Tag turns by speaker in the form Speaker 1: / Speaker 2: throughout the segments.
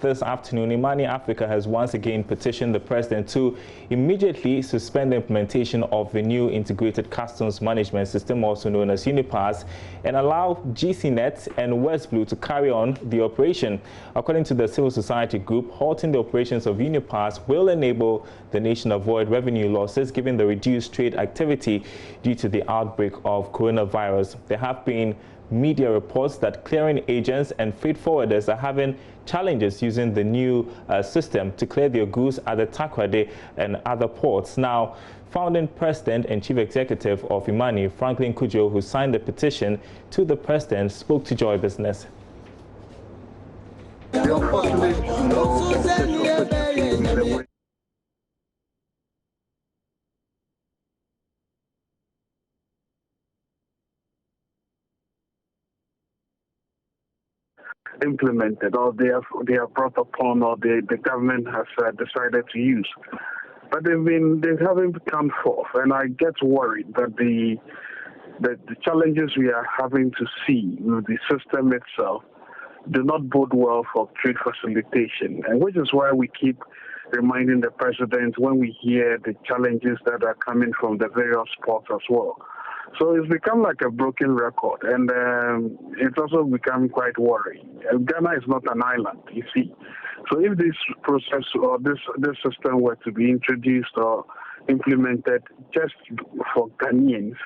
Speaker 1: this afternoon, IMANI Africa has once again petitioned the president to immediately suspend the implementation of the new integrated customs management system, also known as UNIPASS, and allow GCNet and WestBlue to carry on the operation. According to the civil society group, halting the operations of UNIPASS will enable the nation avoid revenue losses given the reduced trade activity due to the outbreak of coronavirus. There have been media reports that clearing agents and freight forwarders are having challenges using the new system to clear their goods at the Takoradi and other ports. Now, founding president and chief executive of IMANI, Franklin Cudjoe, who signed the petition to the president, spoke to Joy Business.
Speaker 2: Implemented, or they have brought upon, or the government has decided to use, but they haven't come forth, and I get worried that the challenges we are having to see with the system itself do not bode well for trade facilitation, and which is why we keep reminding the president when we hear the challenges that are coming from the various ports as well. So it's become like a broken record, and it's also become quite worrying. Ghana is not an island, you see. So if this process or this system were to be introduced or implemented just for Ghanaians,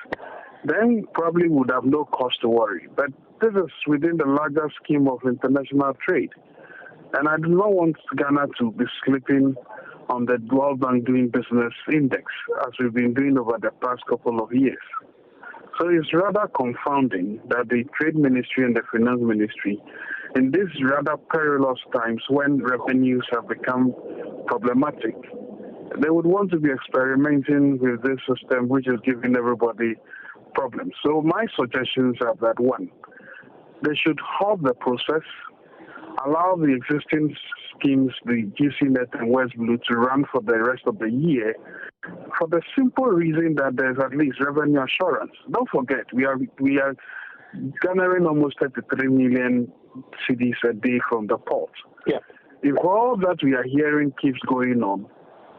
Speaker 2: then probably would have no cause to worry. But this is within the larger scheme of international trade. And I do not want Ghana to be slipping on the World Bank Doing Business Index, as we've been doing over the past couple of years. So it's rather confounding that the Trade Ministry and the Finance Ministry, in these rather perilous times when revenues have become problematic, they would want to be experimenting with this system which is giving everybody problems. So my suggestions are that, one, they should halt the process, allow the existing schemes, the GCNet and WestBlue, to run for the rest of the year, for the simple reason that there's at least revenue assurance. Don't forget, we are garnering almost 33 million cedis a day from the port. Yeah. If all that we are hearing keeps going on,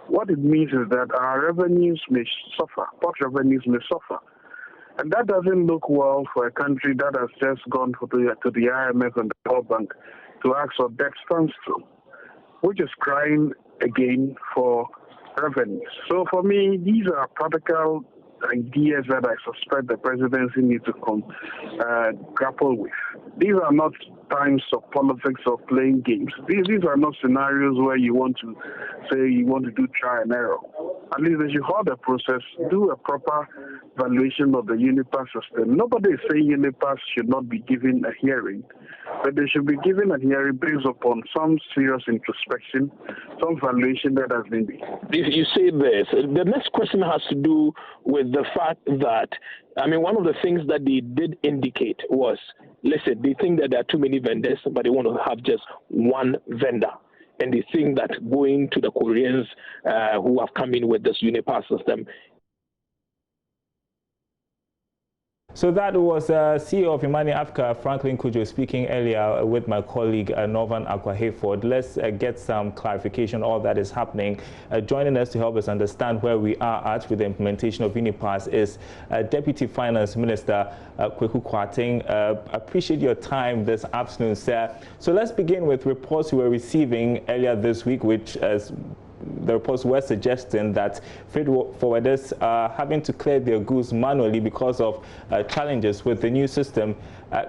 Speaker 2: what it means is that our revenues may suffer, port revenues may suffer. And that doesn't look well for a country that has just gone to the IMF and the World Bank to ask for debt standstill, which is crying again for revenues. So for me, these are practical ideas that I suspect the presidency needs to grapple with. These are not times of politics or playing games. These are not scenarios where you want to say you want to do try and error. At least they should hold the process, do a proper valuation of the UNIPASS system. Nobody is saying UNIPASS should not be given a hearing, but they should be given a hearing based upon some serious introspection, some valuation that has been made.
Speaker 3: If you say this, the next question has to do with the fact that, I mean, one of the things that they did indicate was, listen, they think that there are too many vendors, but they want to have just one vendor. And they think that going to the Koreans who have come in with this UNIPASS system.
Speaker 1: So that was CEO of IMANI Africa, Franklin Cudjoe, speaking earlier with my colleague Norvan Akwa-Hayford. Let's get some clarification on all that is happening. Joining us to help us understand where we are at with the implementation of UNIPASS is Deputy Finance Minister Kweku Kwarteng. Appreciate your time this afternoon, sir. So let's begin with reports we were receiving earlier this week, which the reports were suggesting that freight forwarders are having to clear their goods manually because of challenges with the new system.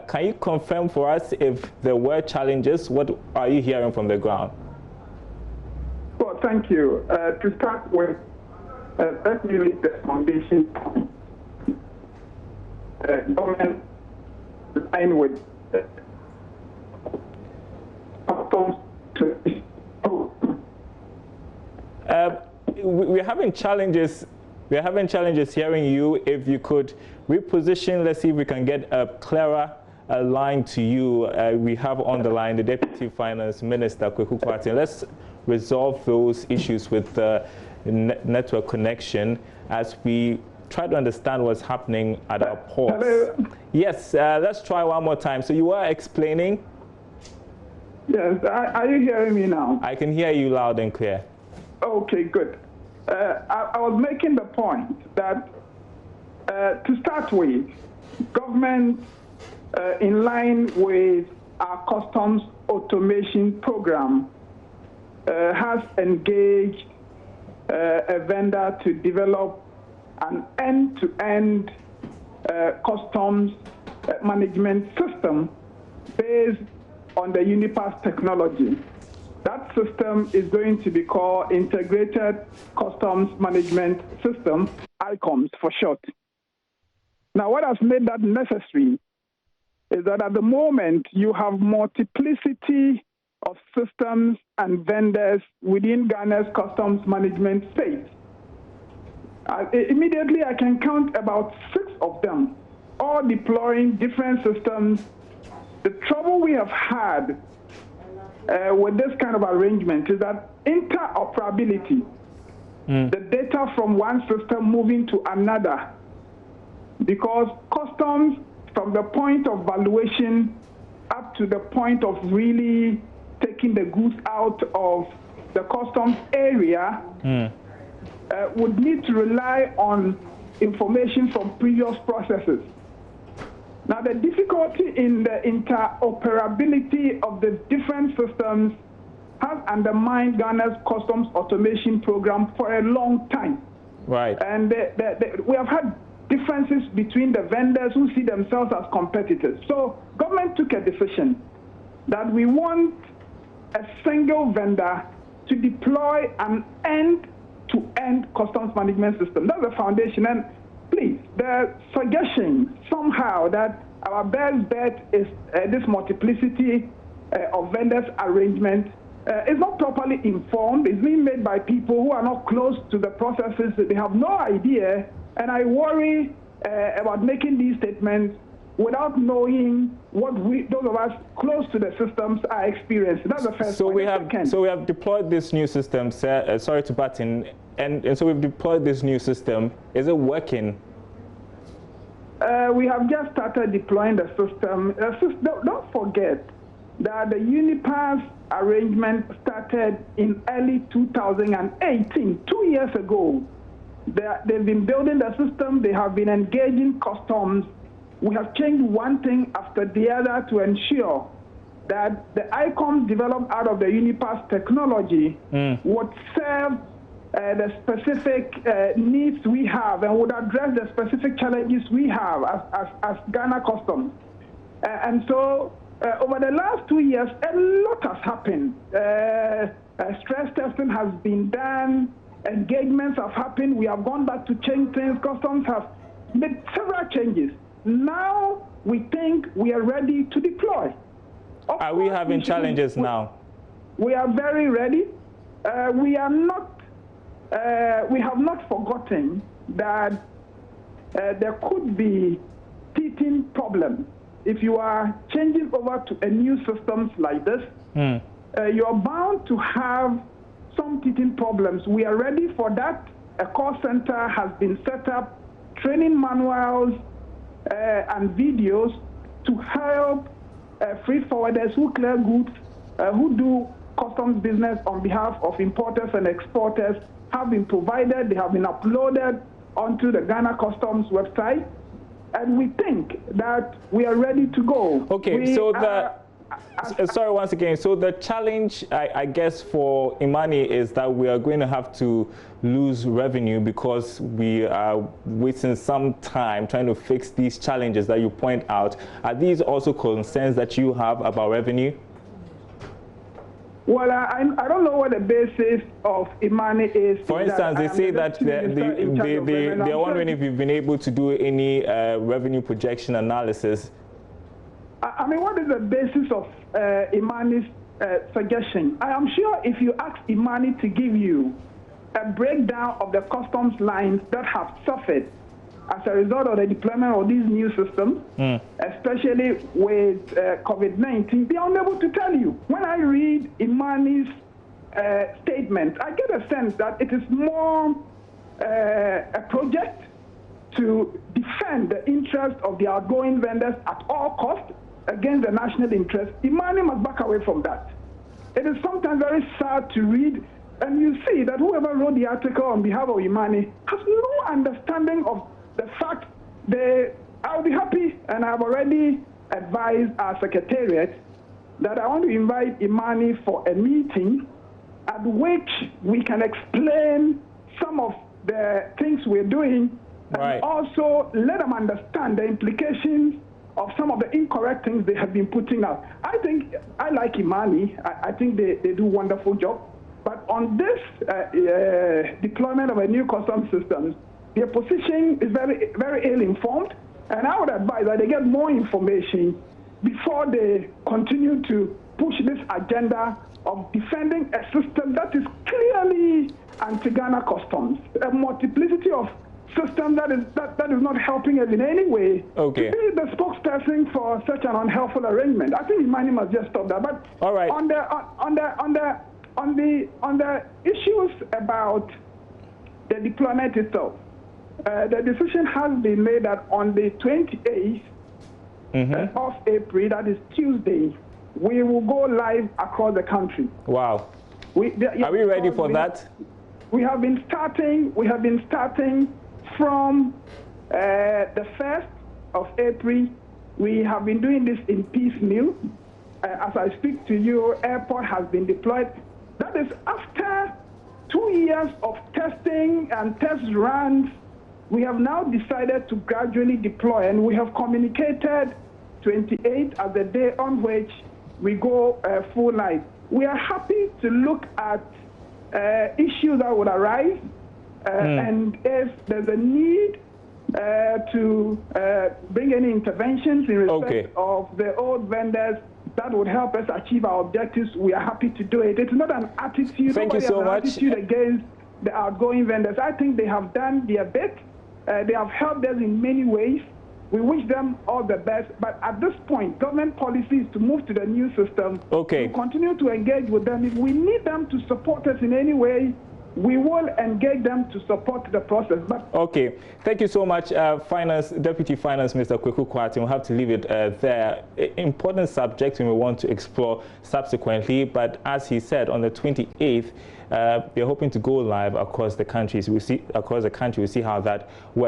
Speaker 1: Can you confirm for us if there were challenges? What are you hearing from the ground?
Speaker 4: Well, thank you. To start with, let me lay the foundation. Government line with
Speaker 1: we're having challenges. We're having challenges hearing you. If you could reposition, let's see if we can get a clearer line to you. We have on the line the Deputy Finance Minister Kweku Kwarteng. Let's resolve those issues with the network connection as we try to understand what's happening at our ports. Yes, let's try one more time. So you were explaining.
Speaker 4: Yes, are you hearing me now?
Speaker 1: I can hear you loud and clear.
Speaker 4: Okay, good. I was making the point that to start with, government, in line with our customs automation program, has engaged a vendor to develop an end-to-end customs management system based on the UNIPASS technology. That system is going to be called Integrated Customs Management System, ICOMS for short. Now, what has made that necessary is that at the moment you have multiplicity of systems and vendors within Ghana's customs management space. Immediately, I can count about 6 of them, all deploying different systems. The trouble we have had with this kind of arrangement is that interoperability, the data from one system moving to another, because customs, from the point of valuation up to the point of really taking the goods out of the customs area, would need to rely on information from previous processes. Now, the difficulty in the interoperability of the different systems has undermined Ghana's customs automation program for a long time.
Speaker 1: Right.
Speaker 4: And we have had differences between the vendors who see themselves as competitors. So government took a decision that we want a single vendor to deploy an end-to-end customs management system. That's the foundation. And please, the suggestion somehow that our best bet is this multiplicity of vendors arrangement is not properly informed. It's being made by people who are not close to the processes. They have no idea. And I worry about making these statements without knowing what those of us close to the systems are experiencing. That's the first point.
Speaker 1: So we have deployed this new system. Sorry to butt in. And so we've deployed this new system. Is it working?
Speaker 4: We have just started deploying the system. Don't forget that the UNIPASS arrangement started in early 2018, 2 years ago. They've been building the system. They have been engaging customs. We have changed one thing after the other to ensure that the ICOMS developed out of the UNIPASS technology would serve the specific needs we have and would address the specific challenges we have as Ghana Customs. And so over the last 2 years, a lot has happened. Stress testing has been done. Engagements have happened. We have gone back to change things. Customs have made several changes. Now we think we are ready to deploy.
Speaker 1: Are we having challenges now?
Speaker 4: We are very ready. We are not. We have not forgotten that there could be teething problems. If you are changing over to a new systems like this, you are bound to have some teething problems. We are ready for that. A call center has been set up, training manuals and videos to help freight forwarders who clear goods, who do customs business on behalf of importers and exporters, have been provided. They have been uploaded onto the Ghana Customs website. And we think that we are ready to go.
Speaker 1: Okay, sorry once again. So the challenge, I guess, for IMANI is that we are going to have to lose revenue because we are wasting some time trying to fix these challenges that you point out. Are these also concerns that you have about revenue?
Speaker 4: Well, I don't know what the basis of IMANI is.
Speaker 1: For instance, they say that they're wondering if you've been able to do any revenue projection analysis.
Speaker 4: I mean, what is the basis of IMANI's suggestion? I am sure if you ask IMANI to give you a breakdown of the customs lines that have suffered as a result of the deployment of these new systems, especially with COVID-19, they are unable to tell you. When I read IMANI's statement, I get a sense that it is more a project to defend the interest of the outgoing vendors at all costs, against the national interest, IMANI must back away from that. It is sometimes very sad to read, and you see that whoever wrote the article on behalf of IMANI has no understanding of the fact I'll be happy, and I've already advised our secretariat that I want to invite IMANI for a meeting at which we can explain some of the things we're doing, and also let them understand the implications of some of the incorrect things they have been putting out. I like IMANI. I think they do a wonderful job. But on this deployment of a new customs system, their position is very, very ill-informed, and I would advise that they get more information before they continue to push this agenda of defending a system that is clearly anti-Ghana customs, a multiplicity of systems that is not helping us in any way.
Speaker 1: Okay.
Speaker 4: To be the spokesperson for such an unhelpful arrangement, I think IMANI must just stop that. But
Speaker 1: all right.
Speaker 4: On the issues about the deployment itself, the decision has been made that on the 28th of April, that is Tuesday, we will go live across the country.
Speaker 1: Wow. Are we ready for that?
Speaker 4: We have been starting from the 1st of April. We have been doing this in piecemeal. As I speak to you, airport has been deployed. That is after 2 years of testing and test runs. We have now decided to gradually deploy, and we have communicated 28 as the day on which we go full live. We are happy to look at issues that would arise, and if there's a need to bring any interventions in respect of the old vendors that would help us achieve our objectives, we are happy to do it. It's not an attitude.
Speaker 1: Thank you so much.
Speaker 4: Attitude against the outgoing vendors. I think they have done their bit. They have helped us in many ways. We wish them all the best. But at this point, government policy is to move to the new system.
Speaker 1: Okay.
Speaker 4: To continue to engage with them. If we need them to support us in any way, we will engage them to support the process. But
Speaker 1: okay, thank you so much, Deputy Finance Minister Kweku Kwati. We'll have to leave it there. Important subject we want to explore subsequently, but as he said, on the 28th, they're hoping to go live across the country. So we see how that works.